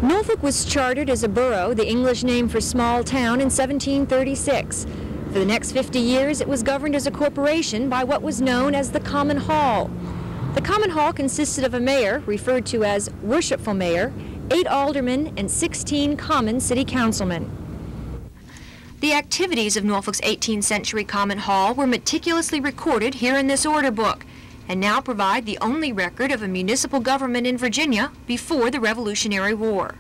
Norfolk was chartered as a borough, the English name for small town, in 1736. For the next 50 years, it was governed as a corporation by what was known as the Common Hall. The Common Hall consisted of a mayor, referred to as Worshipful Mayor, 8 aldermen, and 16 common city councilmen. The activities of Norfolk's 18th century Common Hall were meticulously recorded here in this order book, and now provide the only record of a municipal government in Virginia before the Revolutionary War.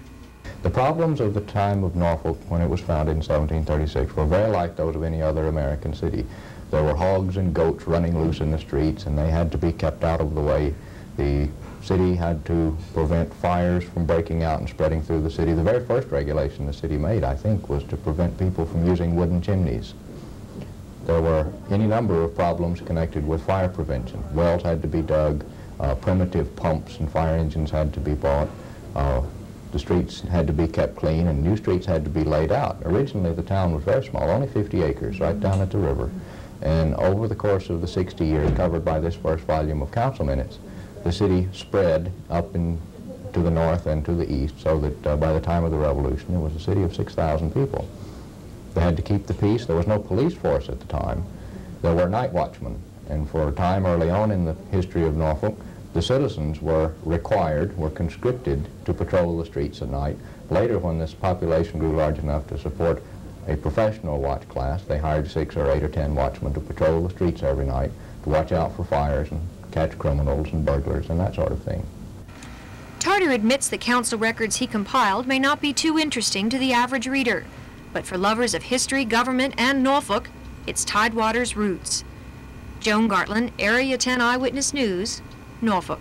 The problems of the time of Norfolk when it was founded in 1736 were very like those of any other American city. There were hogs and goats running loose in the streets, and they had to be kept out of the way. The city had to prevent fires from breaking out and spreading through the city. The very first regulation the city made, I think, was to prevent people from using wooden chimneys. There were any number of problems connected with fire prevention. Wells had to be dug, primitive pumps and fire engines had to be bought, the streets had to be kept clean, and new streets had to be laid out. Originally the town was very small, only 50 acres, right down at the river. And over the course of the 60 years covered by this first volume of council minutes, the city spread up to the north and to the east, so that by the time of the Revolution it was a city of 6,000 people. They had to keep the peace. There was no police force at the time. There were night watchmen, and for a time early on in the history of Norfolk, the citizens were conscripted to patrol the streets at night. Later, when this population grew large enough to support a professional watch class, they hired 6 or 8 or 10 watchmen to patrol the streets every night, to watch out for fires and catch criminals and burglars and that sort of thing. Tarter admits the council records he compiled may not be too interesting to the average reader, but for lovers of history, government, and Norfolk, it's Tidewater's roots. Joan Gartland, Area 10 Eyewitness News, Norfolk.